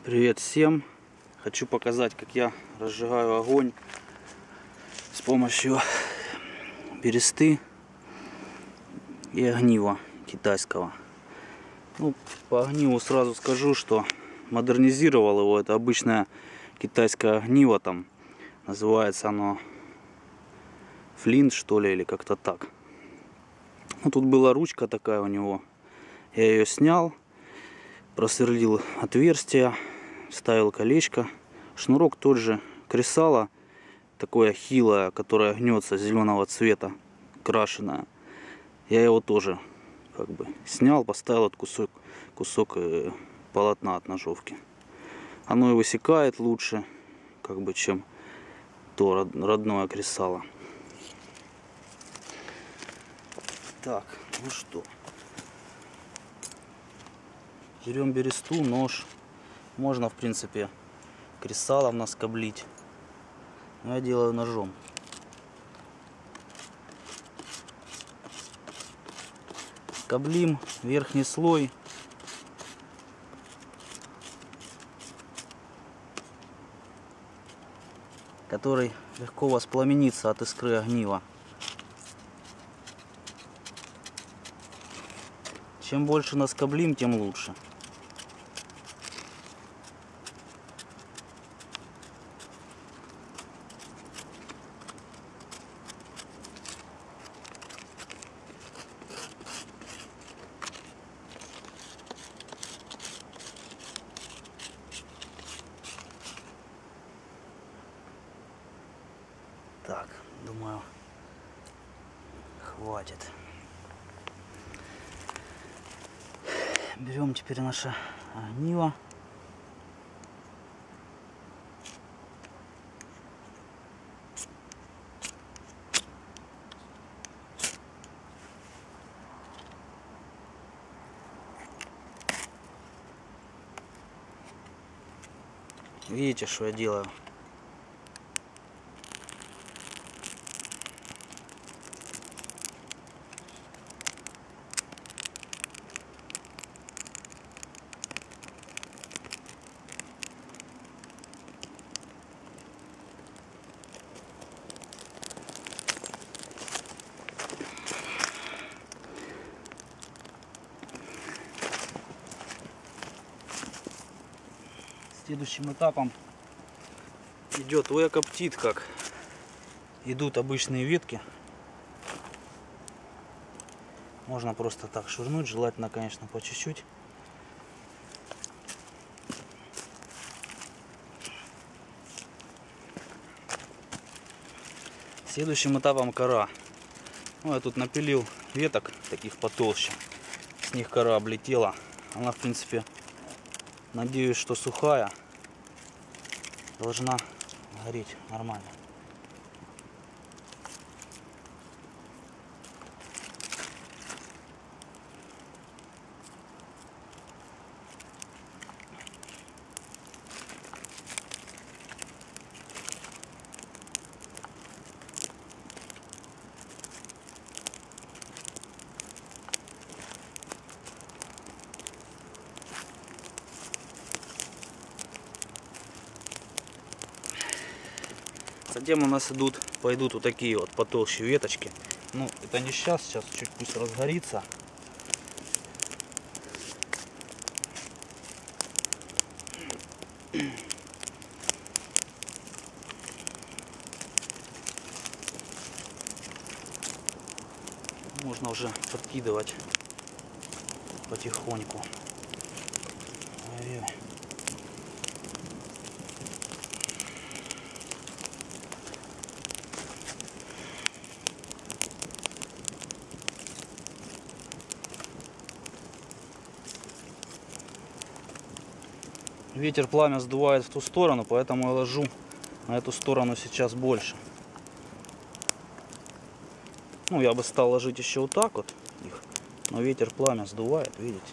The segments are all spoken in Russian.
Привет всем! Хочу показать, как я разжигаю огонь с помощью бересты и огнива китайского. Ну, по огниву сразу скажу, что модернизировал его. Это обычное китайское огниво, там называется оно Флинт, что ли, или как-то так. Ну, тут была ручка такая у него. Я ее снял, просверлил отверстие, вставил колечко. Шнурок тот же, кресало такое хилое, которое гнется, зеленого цвета, крашеное. Я его тоже как бы снял, поставил этот кусок полотна от ножовки. Оно и высекает лучше, как бы, чем то родное кресало. Так, ну что, берем бересту, нож. Можно, в принципе, кресалом наскоблить, но я делаю ножом. Скоблим верхний слой. Который легко воспламенится от искры огнива. Чем больше наскоблим, тем лучше. Так, думаю, хватит. Берем теперь наше огниво. Видите, что я делаю? Следующим этапом идет коптит, как идут обычные ветки. Можно просто так швырнуть, желательно, конечно, по чуть-чуть. Следующим этапом кора. Ну, я тут напилил веток таких потолще. С них кора облетела. Она, в принципе, надеюсь, что сухая. Должна гореть нормально. Затем у нас пойдут вот такие вот потолще веточки. Ну, это не сейчас чуть пусть разгорится. Можно уже подкидывать потихоньку. Ой-ой. Ветер пламя сдувает в ту сторону, поэтому я ложу на эту сторону сейчас больше. Ну, я бы стал ложить еще вот так вот их, но ветер пламя сдувает, видите.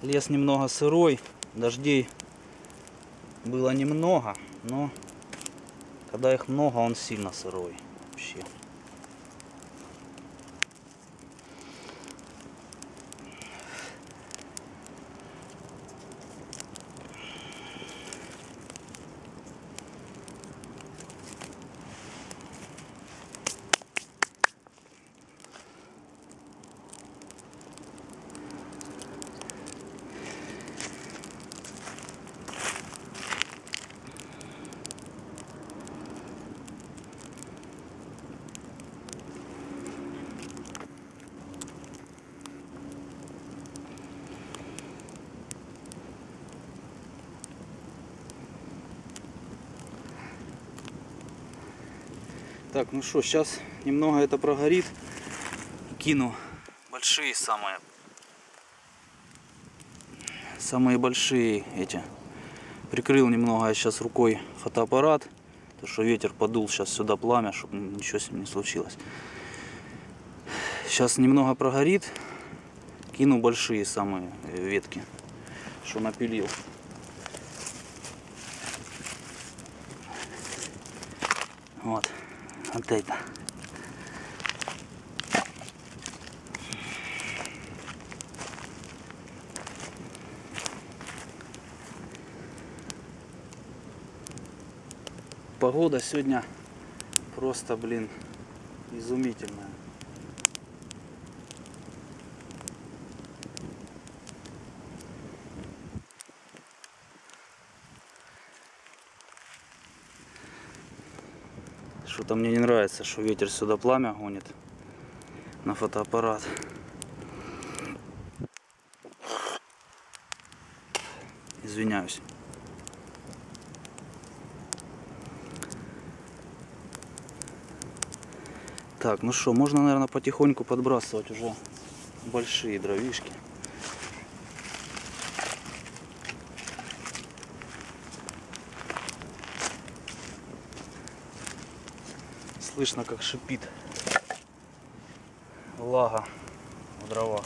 Лес немного сырой, дождей было немного, но когда их много, он сильно сырой вообще. Так, ну что, сейчас немного это прогорит. Кину большие самые большие эти. Прикрыл немного я сейчас рукой фотоаппарат, потому что ветер подул сейчас сюда пламя, чтобы ничего с ним не случилось. Сейчас немного прогорит. Кину большие самые ветки, что напилил. Вот это. Погода сегодня просто, блин, изумительная. Что-то мне не нравится, что ветер сюда пламя гонит на фотоаппарат. Извиняюсь. Так, ну что, можно, наверное, потихоньку подбрасывать уже большие дровишки. Слышно, как шипит влага в дровах.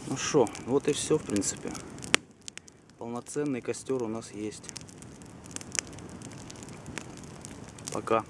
Ну что, вот и все, в принципе. Полноценный костер у нас есть. Пока.